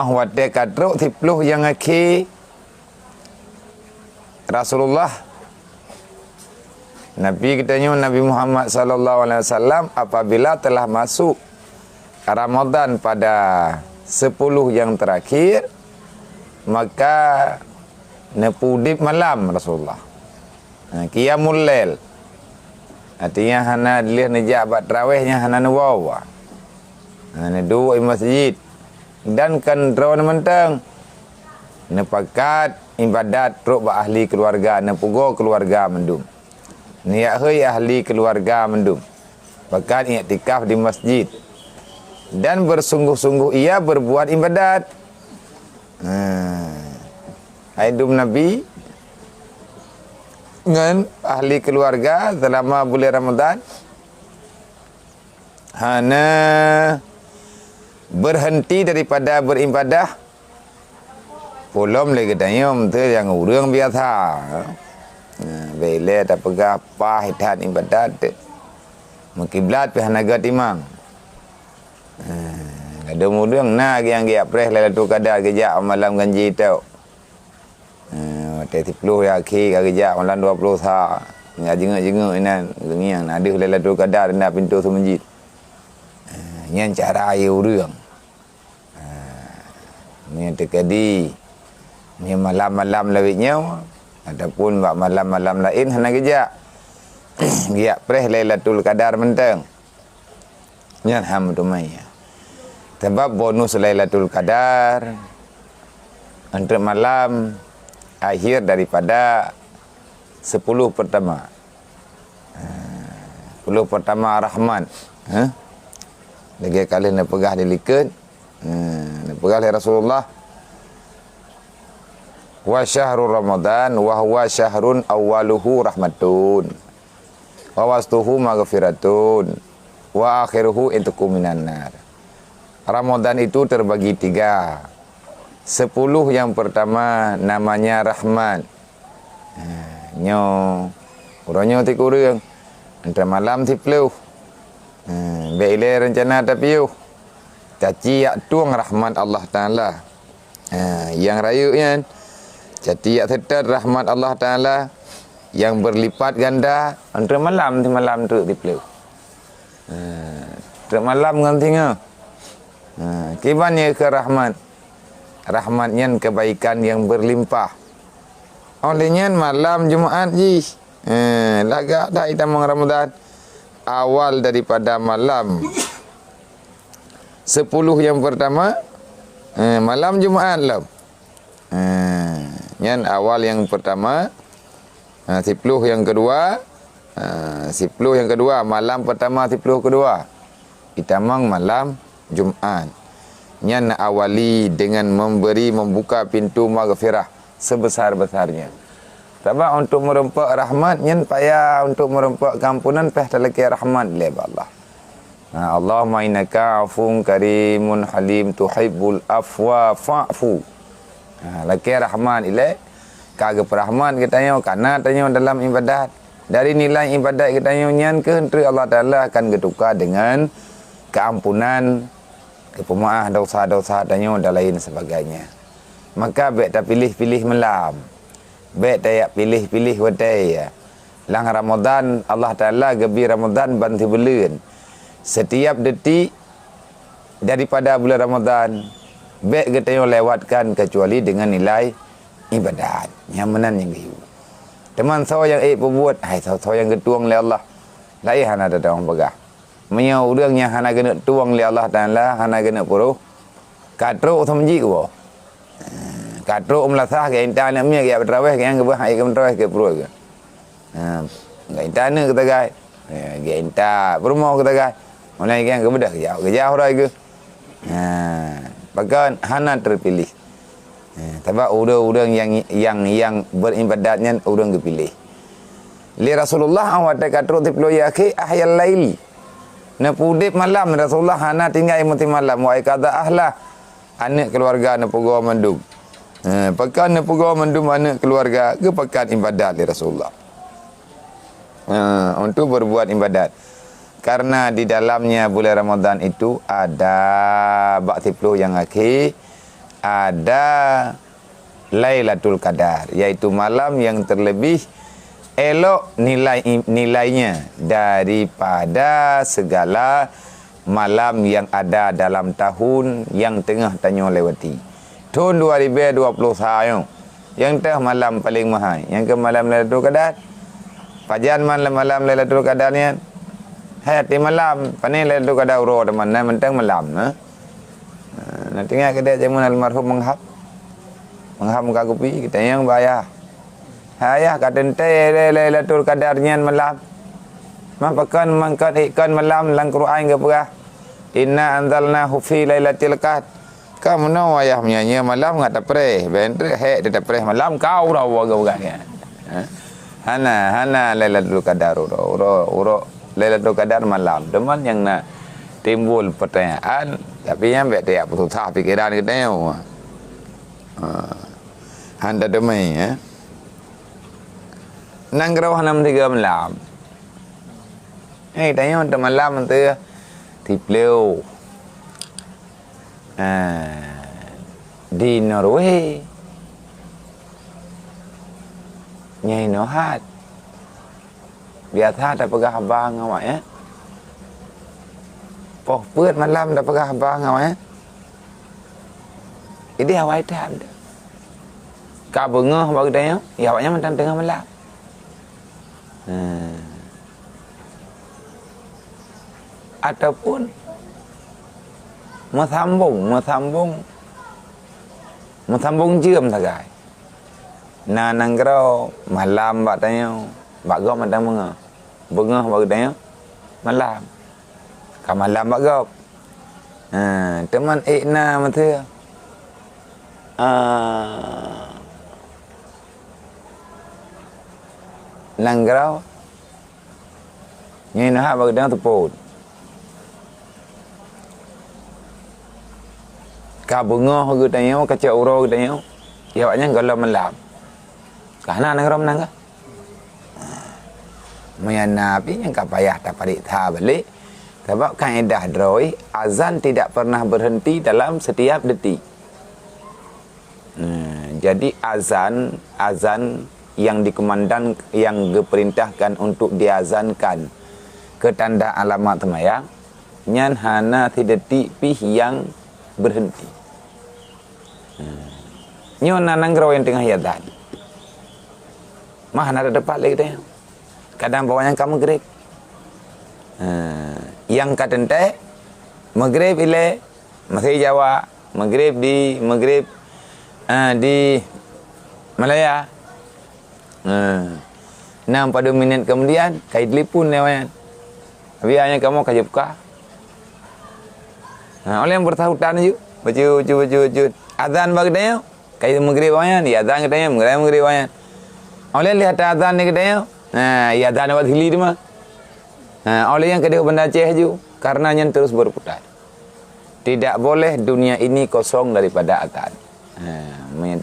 ahwate katruk 10 yang akhir Rasulullah Nabi katanya Nabi Muhammad sallallahu alaihi wasallam apabila telah masuk Ramadan pada 10 yang terakhir maka nepudip malam Rasulullah. Qiyamul lail. Artinya hana dilihat nejak buat tarawihnya hana nawawa. Hana duduk di masjid dan kan draw mentang. Nepakat ibadat truk ba ahli keluarga nepugo keluarga mendum. Niat hei ahli keluarga mendum. Pakat i'tikaf di masjid. Dan bersungguh-sungguh ia berbuat ibadat. Hidup Nabi dengan ahli keluarga selama bulan Ramadan hana berhenti daripada beribadah belum lagi tanya tu yang urang biasa bila tak pegah apa hidat ibadat mengkiblat pi hanaga timang ada mudang nak yang dia preh Lailatul Qadar kejak malam ganji tau. Tadi 10 ya akhir kejak malam 20 sa. Ngajengak-jengak inan gengiang ada Lailatul Qadar nak pintu tu masjid. Nyan cara air urang. Ni terkadi ni malam-malam lawitnya ataupun buat malam-malam lain hana kejak. Dia preh Lailatul Qadar mentang. Nyan hamdumai. Sebab bonus Lailatul Qadar untuk malam akhir daripada 10 pertama. 10 pertama Rahman. Lagi kali nak pegah dilikat. Nak pegah oleh Rasulullah. Wa syahrul Ramadan wa huwa syahrun awwaluhu rahmatun. Wa wastuhu maghfiratun. Wa akhiruhu intukum minan nar. Ramadan itu terbagi 3. 10 yang pertama namanya Rahman. Nyo uronyo ti kurang. Antara malam ti pleu. Bila rencana tapi caci yak tuang rahmat Allah Taala. Yang rayunya caci yak setar rahmat Allah Taala yang berlipat ganda antara malam tu ti pleu. Antara malam ngantinya. Kibannya ke rahmat. Rahmatnya kebaikan yang berlimpah. Olehnya malam Jumaat ji. Lagak dah kita Ramadan. Awal daripada malam 10 yang pertama malam Jumaat lah. Yang awal yang pertama 10 yang kedua 10 yang kedua malam pertama 10 kedua. Kita malam Jumaat. Nya nak awali dengan membuka pintu maghfirah sebesar-besarnya. Sebab untuk merempak rahmat nyen payah untuk merempak kampunan peh teleki rahmat oleh Allah. Allahumma innaka afun karimun halim tuhibbul afwa fa'fu. Laki rahmat ile kagak rahmat katanya kana tanya dalam ibadat. Dari nilai ibadat katanya nyen ke Allah Taala akan ketukar dengan keampunan, kepemaaf dosa-dosa dan lain sebagainya. Maka baik tak pilih-pilih malam. Baik tak pilih-pilih wadai. Lang Ramadan Allah Taala gebi Ramadan bantu bulan. Setiap detik daripada bulan Ramadan baik kita lewatkan kecuali dengan nilai ibadat. Nyamanan yang hiu. Teman saya yang berbuat, saya yang ketuang oleh Allah. Lain hana ada orang pegah. Punya orang yang hana kena tuang oleh Allah Ta'ala, hana kena puruh. Katruk samji ke bawah. Katruk melasah ke intan nak punya ke berterawih ke yang kebah, ke berterawih ke puruh ke. Ke intan ke tagai. Ke intan, perumah ke tagai. Mana yang kebedah ke jauh. Ke jauh dah ke. Bahkan hana terpilih. Sebab orang-orang yang beribadatnya orang kepilih. Li Rasulullah awat katruk tiplo yaki ahyal laili. Nepudip malam Rasulullah hana tinggal imati malam wa ikada ahlah anak keluarga ne pegawai mandum. Pekan ne pegawai mandum anak keluarga ke pekan ibadat di Rasulullah. Untuk berbuat ibadat. Karena di dalamnya bulan Ramadan itu ada bak 10 yang akhir, ada Lailatul Qadar, yaitu malam yang terlebih elok nilainya daripada segala malam yang ada dalam tahun yang tengah tanyo lewati. Tahun 2020 sayang yang teh malam paling mahal, yang ke malam Lailatul Qadar. Pajan malam Lailatul Qadar ni hati malam pani Lailatul Qadar ro teman mentang malam nanti ingat kedai jamun almarhum menghap muka kopi kita yang bayar ayah kata ente Lailatul Qadar nyan malam mapakan mangkat ikan malam lang Quran ke perah inna anzalnahu fi lailatul qadar kamu no ayah menyanyi malam ngata preh bentre hek dia preh malam kau dah waga-waga hana Lailatul Qadar uro Lailatul Qadar malam teman yang nak timbul pertanyaan tapi yang baik dia putus pikiran kita handa demai nanggrau hanam 3 malam tanya untuk malam tu tipleu di Norway Nyai Nohat biasa ada pegah abang awak poh peut malam ada pegah abang awak ini awak tak ada ka bengah bagi dia ya awaknya mentang tengah malam ataupun mesambung jam sagai nanggrau malam bak tanya bak gop mentang bengah bagi dia malam ka malam bak gop teman ikna mata nanggrau ni nak bagi dia teput ka bengah ke tanya kaca uro ke tanya ya awaknya kalau malam kana nanggrau menang ke mayana api yang ka payah tak parik tha balik sebab kaedah droi azan tidak pernah berhenti dalam setiap detik. Jadi azan yang dikumandang yang diperintahkan untuk diazankan ke tanda alamat semayang nyan hana detik pih yang berhenti. Nyo nananggrau yang tengah azan. Mah ada depan lagi teh. Kadang bawanya kamu gerik. Yang katente maghrib ile masih Jawa, maghrib di Malaya. 6 minit kemudian kai telepon dia biarnya kamu kaji buka. Oleh yang bertahutan je baju azan bagi dia kai maghrib awaknya dia azan katanya maghrib awaknya. Oleh lihat azan ni katanya ya azan awak hili dia mah. Oleh yang kedua benda Aceh ju karenanya terus berputar. Tidak boleh dunia ini kosong daripada azan.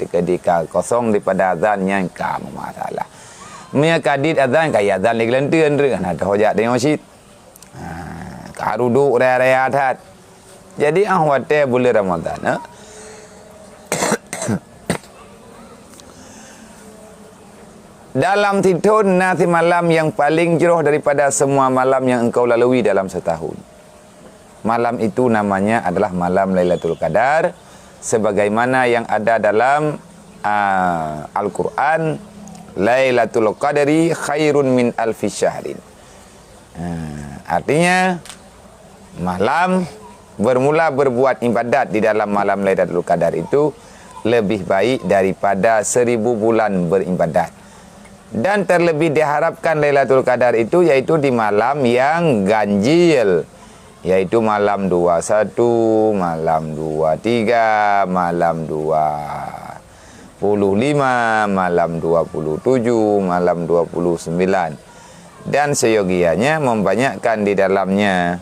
Ketika kosong daripada azan yang kamu masalah. Mia kadit azan kaya azan lagi lentian tu kan ada hojak dengan masjid. Karuduk raya adat. Jadi ahwate bulan Ramadan. Dalam tidur nanti malam yang paling jauh daripada semua malam yang engkau lalui dalam setahun. Malam itu namanya adalah malam Lailatul Qadar. Sebagaimana yang ada dalam Al-Quran. Lailatul Qadari khairun min alfi syahrin. Artinya malam bermula berbuat ibadat di dalam malam Lailatul Qadar itu lebih baik daripada 1000 bulan beribadat. Dan terlebih diharapkan Lailatul Qadar itu yaitu di malam yang ganjil, yaitu malam 21, malam 23, malam 25, malam 27, malam 29. Dan seyogianya membanyakkan di dalamnya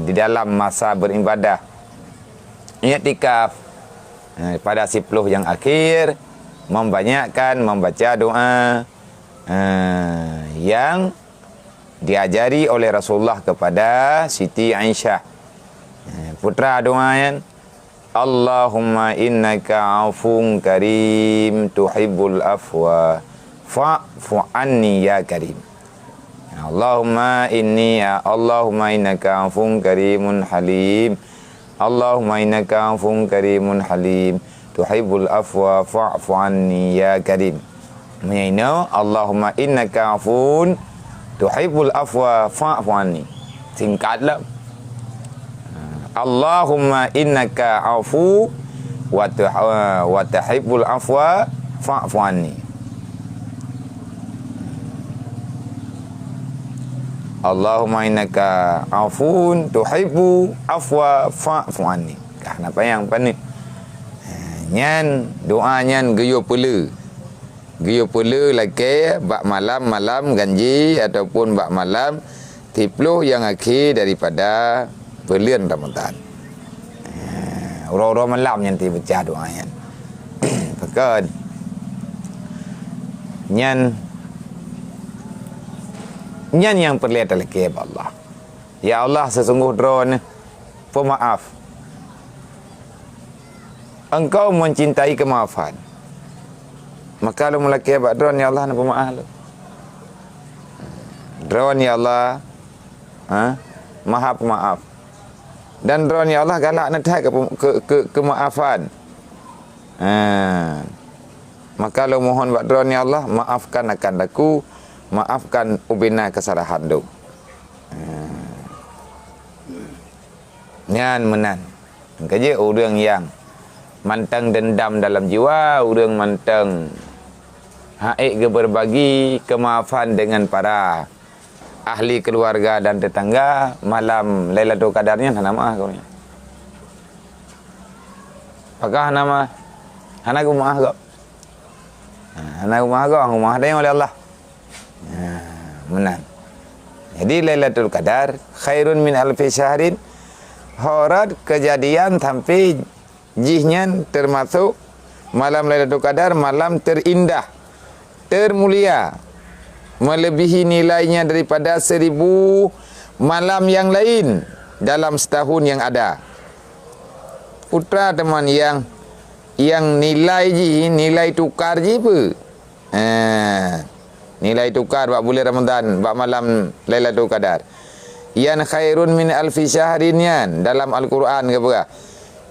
di dalam masa beribadah i'tikaf pada 10 yang akhir, membanyakkan membaca doa yang diajari oleh Rasulullah kepada Siti Aisyah, putra doa yang Allahumma innaka afun karim tuhibbul afwa fa'fu anni ya karim. Allahumma innaka afun karimun halim. Allahumma innaka afun karimun halim tuhibbul afwa fa'fu anni ya karim. Menyaina Allahumma innaka afun tuhibbul afwa fa'fu anni. Singkatlah. Allahumma innaka afu wa tuhibbul afwa fa'fu anni. Allahumma innaka afun tuhibbu afwa fa'fu anni. Kenapa yang panik? Nyan doa nyan geyo pula. Geyo pula lagi bak malam ganji ataupun bak malam 10 yang akhir daripada bulan Ramadan. Orang-orang malam yang baca doa nyan. Pakai nyan yang perlihat lagi Allah. Ya Allah, sesungguh drone pemaaf. Engkau mencintai kemaafan. Maka lu mulaki abad drone ya Allah nak pemaaf lu. Drone ya Allah, Maha pemaaf. Dan drone ya Allah galak nak ke kemaafan. Maka lu mohon bak drone ya Allah, maafkan akan aku, maafkan ubina kesalahan du. Nyan menan. Kaje orang yang mantang dendam dalam jiwa, orang mantang haik ke berbagi kemaafan dengan para ahli keluarga dan tetangga, malam Lailatul Qadarnya hana maaf kau ni. Apakah nama hana ku maaf kau? Hana ku maaf kau, aku maaf dengan oleh Allah. Menang. Jadi Lailatul Qadar khairun min alfi syahrin. Horat kejadian sampai jihnya termasuk malam Lailatul Qadar, malam terindah, termulia, melebihi nilainya daripada 1000 malam yang lain dalam setahun yang ada. Putra teman yang nilai tukar je apa? Nilai tukar bak bulan Ramadan, bak malam Lailatul Qadar. Yan khairun min alfi syahrin yan dalam Al-Quran ke apa?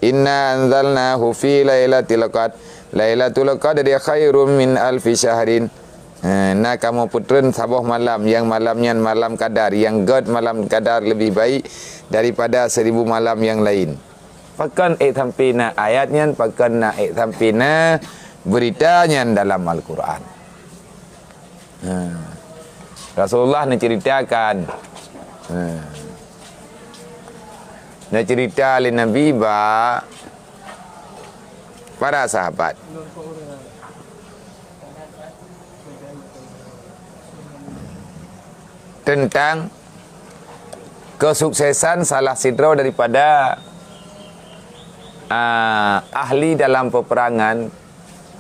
Inna anzalnahu fi lailatul qadar. Lailatul qadar dia khairun min alfi syahrin. Nah kamu putren sabah malam yang malamnya malam qadar, yang god malam qadar lebih baik daripada 1000 malam yang lain. Pakan tampina ayatnya, pakan tampina beritanya dalam Al-Quran. Rasulullah nak ceritakan, nak cerita oleh Nabi para sahabat tentang kesuksesan salah sidra daripada ahli dalam peperangan,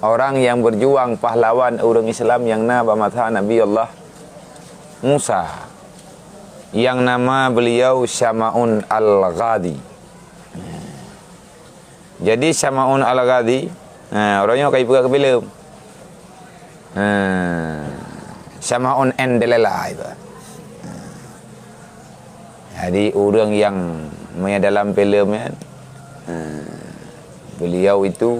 orang yang berjuang pahlawan orang Islam yang nama Nabi Allah Musa, yang nama beliau Syama'un Al-Ghadi. Jadi Syama'un Al-Ghadi, orangnya kayak buka ke film. Syama'un Endelela itu. Jadi orang yang main dalam filmnya, beliau itu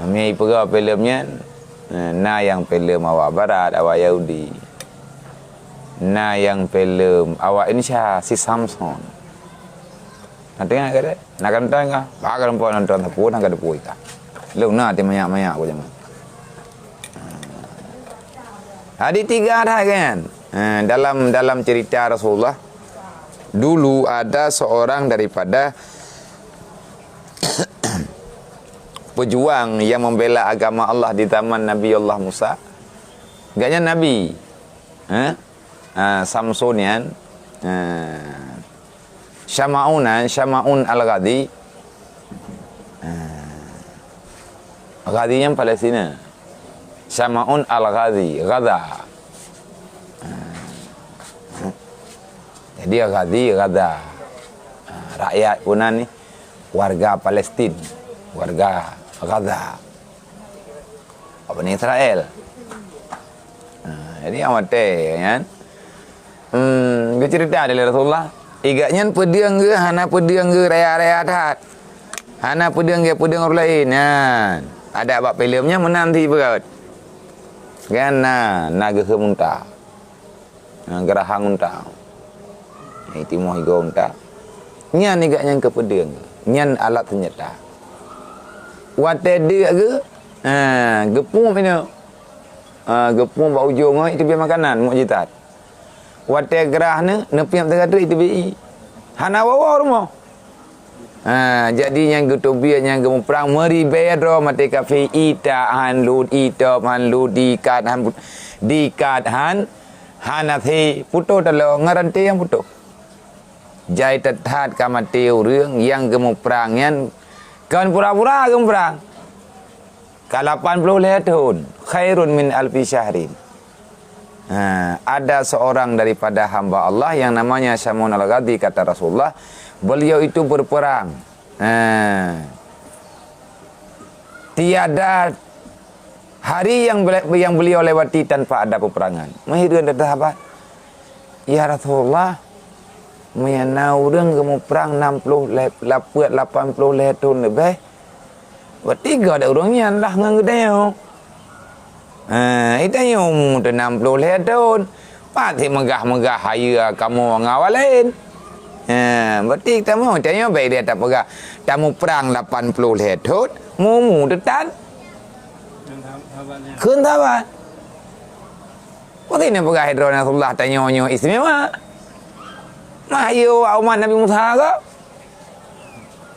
main pergi filmnya, yang film awak Barat, awak Yahudi. Yang film awak Indonesia si Samson. Nanti kan ada, nak nonton kah? Bagai nonton tapi nak ada puai kah? Lu nak ti banyak aku jangan. Ada 3 dah kan? Dalam cerita Rasulullah, dulu ada seorang daripada pejuang yang membela agama Allah di zaman Nabi Allah Musa. Gaknya Nabi. Samsonian, Syama'un Al-Ghadi. Ghadinya Palestina. Syama'un Al-Ghadi, Gaza. Jadi Ghadi, Gaza. Rakyat punan ni warga Palestin, warga Gaza, apa ni Israel. Jadi amat kan. Dia cerita dari Rasulullah, igaknya pedang ke hana pedang ke raya-raya tat. Hana pedang ke pedang orang lain kan. Ada bab filmnya menanti berat. Kan naga ke muntah. Gerahang muntah. Itu mau higo muntah. Nyan igaknya ke pedang. Nyan alat senjata. Wate dia ke gepung ini. Gepung bau ujung itu biar makanan mukjizat. Wate gerah ni nepiam tergadri itu bi. Hana bawa rumah. Jadi yang getubia yang gemu perang meri bedro mate kafe ita han lud ita han lud dikat han hanathi puto talo ngaranti yang puto. Jai tethat kamateuរឿងyang gemu perang yan kan pura-pura gemu perang. Ka 80 tahun khairun min alfi syahrin. Ada seorang daripada hamba Allah yang namanya Syamun al-Ghadi, kata Rasulullah, beliau itu berperang. Tiada hari yang beliau lewati tanpa ada peperangan. Mahirun dan sahabat, ya Rasulullah, menau orang kamu perang 80 tahun lebih. Bertiga ada orangnya lah ngedeo. Itu yang 60 tahun. Pati megah-megah haya kamu ngawalin. Berarti kita mau tanya baik dia tak pegah. Kamu perang 80 tahun, mumu detan. Kun tabat. Berarti ni pegah hidron Rasulullah tanya-nyo istimewa. Mahayu umat Nabi Musa ke?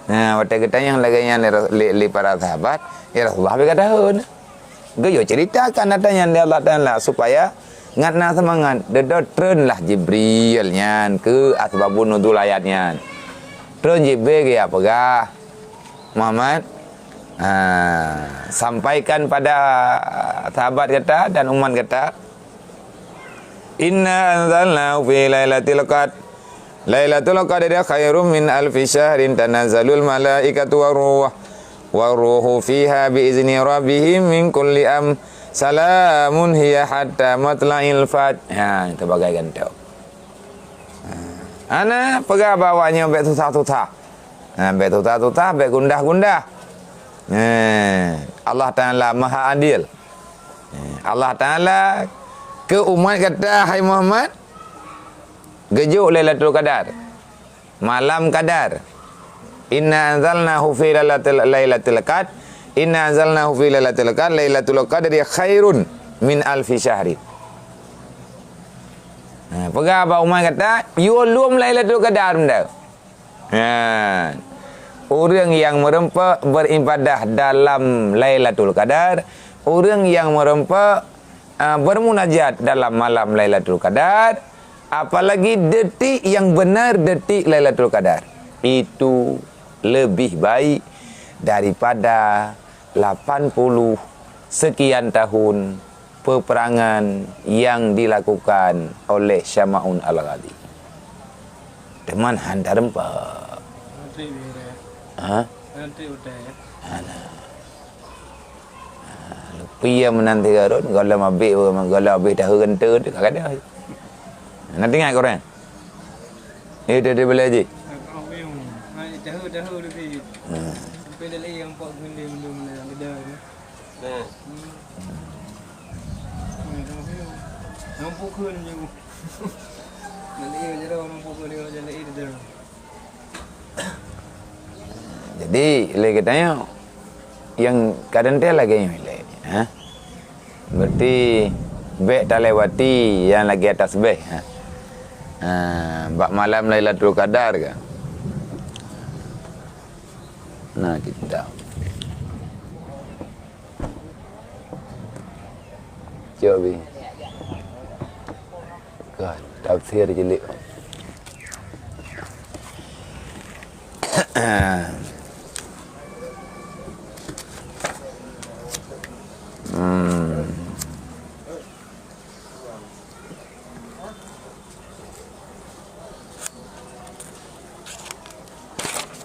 Waktu kita yang lagi li para sahabat, ya Rasulullah berkata, "Gayo ceritakan datanya Allah Taala supaya ngatna semangat." Dedo tren lah Jibril nyan ke asbabun nuzul ayatnya. Tren Jibril ya pegah Muhammad sampaikan pada sahabat kata dan umat kata, "Inna anzalnahu fi lailatul qadr." Lailatul Qadri khairum min alfi syahrin tanazzalul malaikatu waruhu fiha biizni rabbihim min kulli salamun hiya hatta matla'il fajr. Itu bagaikan tu. Ana pegah bawanya bet susah-susah. Bet susah-susah, bet gundah-gundah. Allah Ta'ala Maha Adil. Allah Ta'ala ke umat kata, "Hai Muhammad, gejuk Lailatul Qadar, malam Qadar. Inna anzalnahu fi lailatul qadr. Inna anzalnahu fi lailatul qadr. Lailatul qadri khairun min alfi syahrin." Pegah Abah Umar kata, "You lum Lailatul Qadar benda." Orang yang merempak beribadah dalam Lailatul Qadar, orang yang merempak bermunajat dalam malam Lailatul Qadar, apalagi detik yang benar detik Lailatul Qadar, itu lebih baik daripada 80 sekian tahun peperangan yang dilakukan oleh Syama'un al-Ghadi. Teman hantar empat. Lupa menanti garut, kalau mabik dah renta tu tak ada. Nanti ingat korang? Dia boleh je. Jauh lebih. Sampai dah lagi yang 4 benda belum ada. Nampak ke ni je. Nanti je dah nampak ke dia jalan ini dah. Jadi, lagi katanya yang kadang dia lagi yang milih. Berarti bek tak lewati yang lagi atas bek. Bak malam Lailatul Qadar ke? Nah kita coba kan tafsir jelik.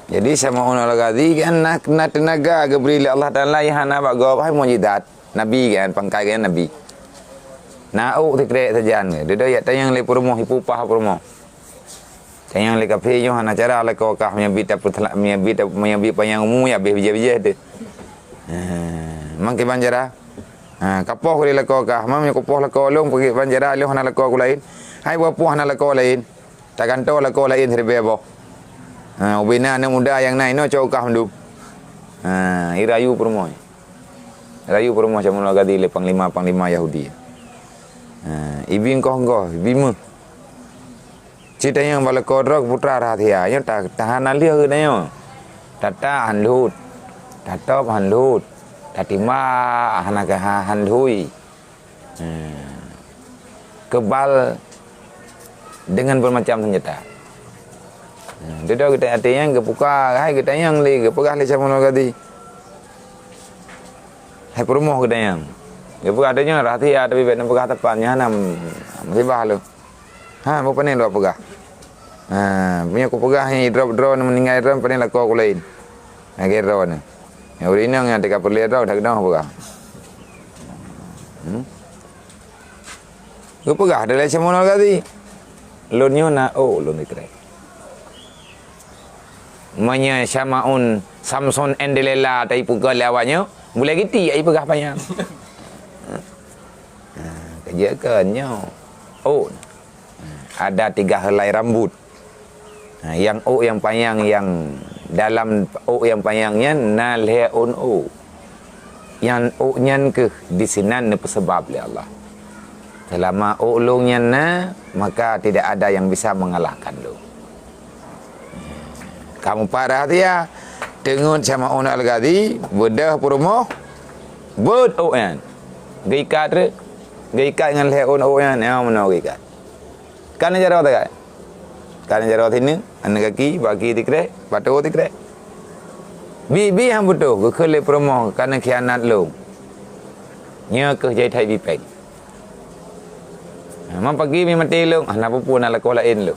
Jadi sama orang lagi kan nak tenaga geberi Allah Taala yang nak buat hai mukjizat nabi kan pangkai kan nabi. Nau tikrek sajan ke. Dia ya tayang le perumoh ipupah perumoh. Tayang le kafe yo hana cara le ko kah menyabit putla menyabit payang umum ya bija-bija tu. Mangke banjara. Kapoh le ko kah mam kapoh le ko long pergi banjara le hana le ko lain. Hai buah hana le ko lain. Takkan to le ko lain serbe boh. Ubina anak muda yang naik no cokah mendu. Irayu perumoh. Rayu perumoh camun lagadi le panglima Yahudi. Ibing konggo bimu cita yang bala kodrok putra rahasia yang tahanan dia ke dayo tata handut tatop handut tatima hanaka handui kebal dengan bermacam senjata. Dia kita hati yang kepuka hai kita yang li kepegah li camun lagadi hai perumoh kita yang dia pegah adanya rahasia tapi nak pegah tepannya musibah lu. Mau panen lu pegah. Punya aku pegah ni drone meninggal drone panen lah aku lain. Lagi drone. Yang ini yang dekat perlu drone dah kena pegah. Aku pegah ada macam mana tadi. Lunyo na lun ikrai. Manya Syamaun Samson Endelela tai pegah lawannya. Mulai gitu ai pegah payang. Kejakannya ada 3 helai rambut. Yang yang panjang yang dalam yang panjangnya nalheun yang nyan ke di sinan sebab oleh Allah. Selama ulungnya na maka tidak ada yang bisa mengalahkan lu. Kamu parah dia tengut sama onak lagi bedah perumoh bud yan gaikat gaikat dengan leon yan mana gaikat kan jaro tak kan jaro ini anak kaki bagi tikre batu tikre bibi ham butuh ke kele perumoh karena khianat lu nya ke jai thai bipeng mam pagi mi mati lu ana pupu na lako lain lu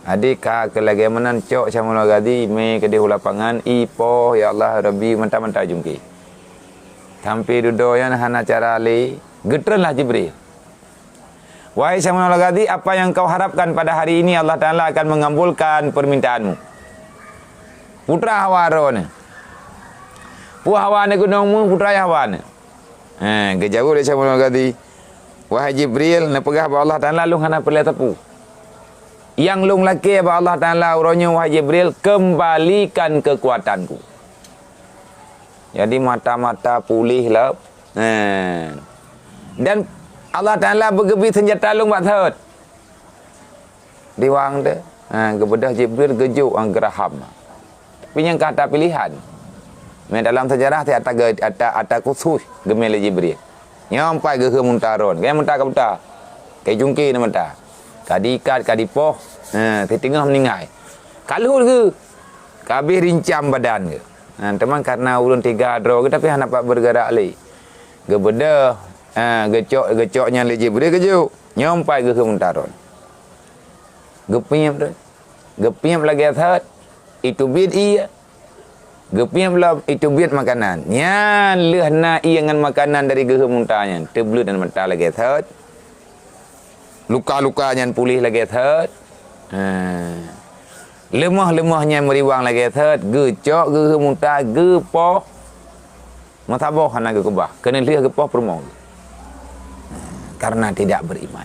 adik ke lagi menan cok sama lagi me ke di lapangan ipo ya Allah Rabbi mentah-mentah jungki sampai duduk yang hana cara li getrenlah Jibril. Wahai sama lagi apa yang kau harapkan pada hari ini Allah Taala akan mengabulkan permintaanmu. Putra Hawa ni. Hawa ni gunungmu putra Hawa ni. Kejauh dia sama lagi. Wahai Jibril nak pegah ba Allah Taala lu hana perlu tepu. Yang lung laki ba Allah Taala uronya wahai Jibril kembalikan kekuatanku. Jadi mata-mata pulih lah. Dan Allah Ta'ala bergebi senjata lung buat thot. Diwang tu. Kebedah Jibril gejuk ang geraham. Tapi yang kata pilihan. Dalam sejarah tu ada khusus gemel Jibril. Nyampai ke muntaron. Kaya muntah ke muntah. Kaya jungki ni muntah. Kadikat, kadipoh. Tengah meninggal. Kalau ke. Kabih rincam badan ke. Teman karena ulun 3 draw tapi hana pak bergerak li. Gebeda gecoknya li Jibril kejuk. Nyampai ke muntaron. Gepiam tu. Gepiam lagi athat. Itu bid ia. Gepiam lah itu bid makanan. Nyan lehna ia dengan makanan dari gehe muntahnya. Teblut dan mentah lagi athat. Luka-luka nyan pulih lagi athat. Lemah-lemahnya meriwang lagi thad gecok ge muntah ge poh mataboh hana ge kebah kena lihat ge poh permo karena tidak beriman.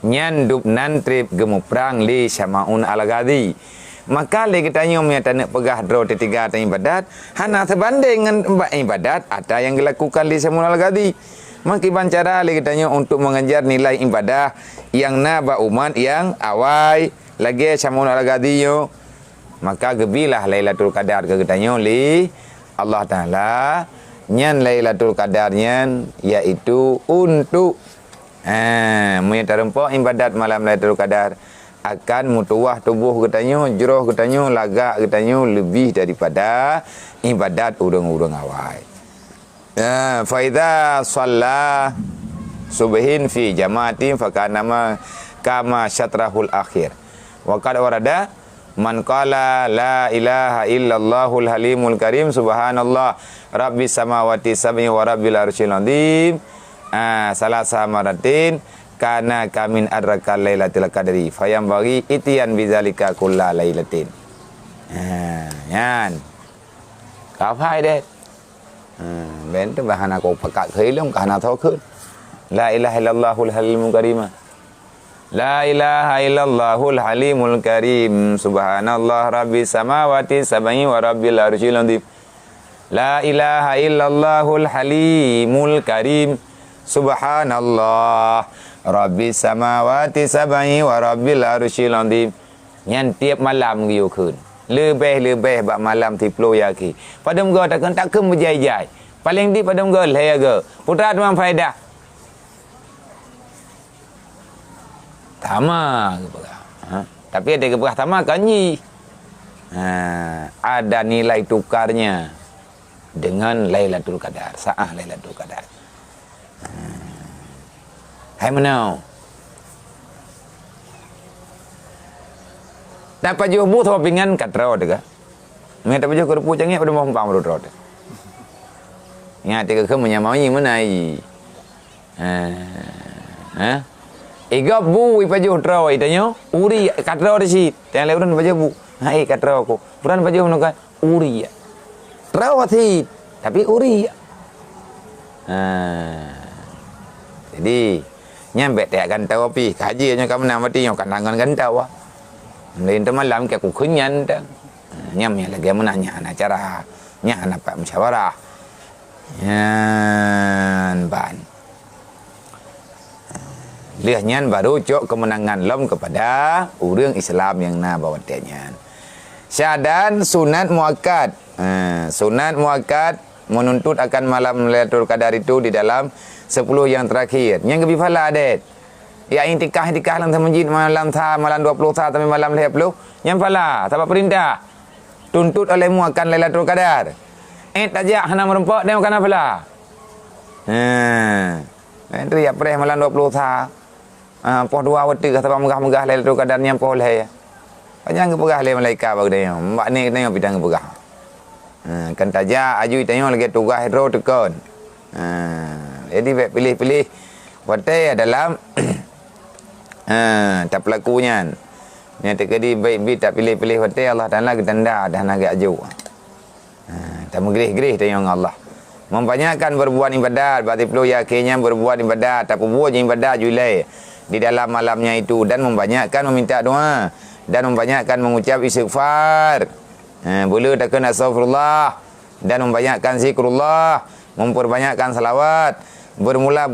Nyandup nantrip gemu perang li Syamaun al-Ghadi maka le kita nyom ya tanek pegah draw tiga tan ibadat hana sebanding dengan ibadat ada yang dilakukan li Syamaun al-Ghadi. Makiban cara lagi tanya untuk mengejar nilai ibadah yang naba umat yang awai lagi Syamaun al-Ghadi yo maka gebilah Lailatul Qadar ke tanya li Allah Taala nyan Lailatul Qadarnya yaitu untuk menyerempok ibadat malam Lailatul Qadar akan mutuah tubuh katanya juruh katanya lagak katanya lebih daripada ibadat urang-urang awai. Faida shalla subhin fi jamaatin fakana kama syatrahul akhir. Wa qad warada man qala la ilaha illallahul halimul karim subhanallah rabbis samawati sab'i wa rabbil arsyil azim salasa maratin kana kamin adrakal lailatul qadri fayam bagi itian bizalika kulla lailatin. Yan. Có phải đấy. Bên cái bahana ko pakak khơi lắm cả nào thâu khơi. La ilaha illallahul halimul karim. La ilaha illallahul halimul karim subhanallah rabbis samawati sab'i wa rabbil arsyil azim. La ilaha illallahul halimul karim subhanallah rabbis samawati sab'i wa rabbil arsyil azim. Nyan tiap malam giu khun. Lebih bak malam 30 yaki. Pada muka tak berjaya-jaya. Paling di pada muka lehaga. Putra tuan faedah. Tama tapi ada keberah tama kanyi. Ada nilai tukarnya dengan Lailatul Qadar, saah Lailatul Qadar. Hai menau. Dapat juh bu thwa pingan kat ro dega. Ngai dapat juh kerpu cangnya pada mau pam ro ro. Nya tiga ke menyamau ni menai. Ega bu ipajuh ro itanyo uri kat ro desi. Tang leuran bajuh bu. Hai kat ro ko. Puran bajuh menukan uri. Ro thi tapi uri. Jadi nyampe tak kan tahu pi kaji nya kamu nama ti yang kandangan kan tahu. Lain teman malam kayak kukunyan dah. Nyamnya lagi menanya acara nya anak pak musyawarah. Yan ban. Lihatnya baru cok kemenangan lom kepada orang Islam yang na bawa tianyan. Syahadan sunat muakkad. Sunat muakkad menuntut akan malam Lailatul Qadar itu di dalam 10 yang terakhir. Yang lebih fala adet. Ya intikah dalam masjid malam 20 sampai malam 20. Yang fala, tanpa perintah. Tuntut olehmu akan Lailatul Qadar. Tajak hana merempak dia makan fala. Entri apreh malam 20 poh 2 waktu kata megah-megah Lailatul Qadar nyam poh leh. Panjang kepegah le malaikat bag dia. Mbak ni tengok bidang kepegah. Kan tajak aju tengok lagi tugas hidro tekon. Jadi pilih-pilih waktu dalam tak pelakunya. Ni terkedi baik tak pilih-pilih hotel Allah Taala ketanda dah nak aju. Tak mengerih-gerih tengok Allah. Membanyakkan berbuat ibadat, berarti perlu yakinnya berbuat ibadat, tak buat ibadat julai di dalam malamnya itu dan membanyakkan meminta doa dan membanyakkan mengucap istighfar. Boleh tak kena astagfirullah dan membanyakkan zikrullah, memperbanyakkan salawat, bermula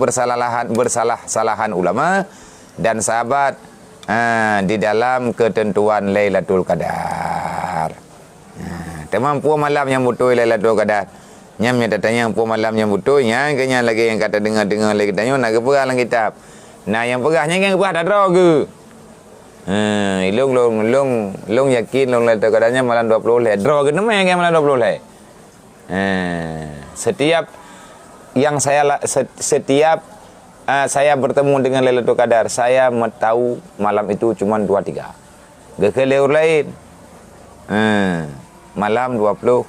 bersalah-salahan ulama dan sahabat di dalam ketentuan Lailatul Qadar. Temampu malam yang betul Lailatul Qadar. Nyam yang tanya apa malam yang betul nya kenya lagi yang kata dengar lagi tanya nak keperah dalam kitab. Nah yang perahnya kan keperah dah draw ke. Long yakin long Lailatul Qadarnya malam 20 leh. Draw ke nama yang malam 20 leh. Setiap saya bertemu dengan Lailatul Qadar, saya tahu malam itu cuma 2-3. Gekeleur lain. Malam 20.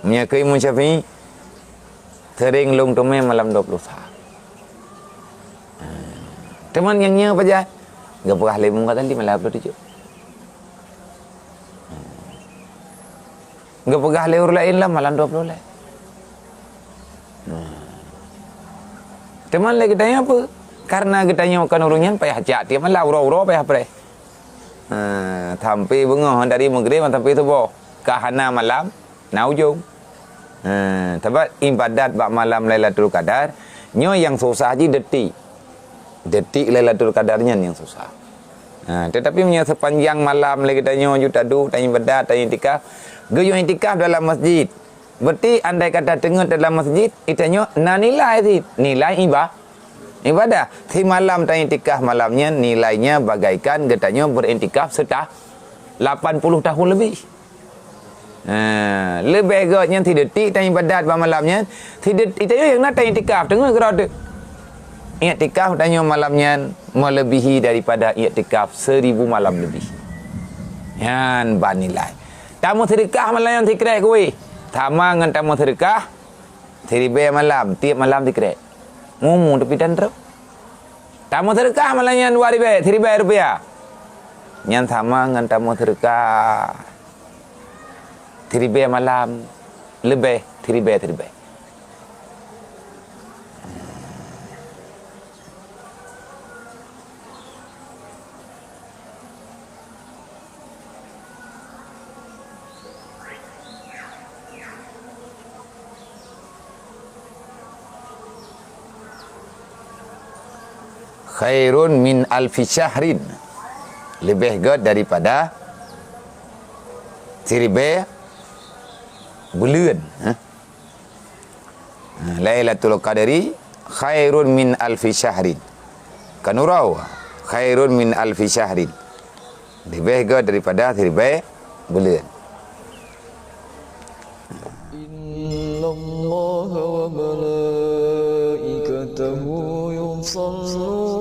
Menyakui Imam Syafi'i sering long tome malam 20 sah. Teman yang nya apa aja? Enggak pernah lemung kata di malam 27. Enggak pernah leur lain lah malam 20 lah. Teman lagi tanya apa? Karena kita nyokan orangnya payah cak dia malah uro-uro payah pre. Sampai bengah dari maghrib sampai subuh. Kahana malam na ujung. Sebab ibadat bak malam Lailatul Qadar nyo yang susah je detik Lailatul Qadarnya yang susah. Tetapi punya sepanjang malam lagi kita nyo juta du tanya ibadat tanya itikaf. Geyo itikaf dalam masjid. Berarti andai kata tengah dalam masjid itanya na nilai sih, nilai ibadah. Di malam tanya itikaf malamnya nilainya bagaikan getanya berintikaf setah 80 tahun lebih. Lebih gotnya tidak tik dan ibadat pada malamnya. Tidak itu yang nak tanya tikaf dengar kerana i'tikaf tanya malamnya melebihi daripada i'tikaf 1000 malam lebih. Yan banilai. Tamu sedekah malam yang tikrai kuih. Tama ngan tamu sedekah 1000 malam tiap malam tikrai. Mumu tepi dan terus. Tamu sedekah malam yang 2000 rupiah. Yang sama ngan tamu sedekah 1000 malam lebih 1000. Khairun min alfi syahrin, lebih god daripada 1000 bulan. Lailatul Qadri khairun min alfi syahrin. Kanurau khairun min alfi syahrin, lebih god daripada 1000 bulan. Innallaha wa malaikatahu yusalluna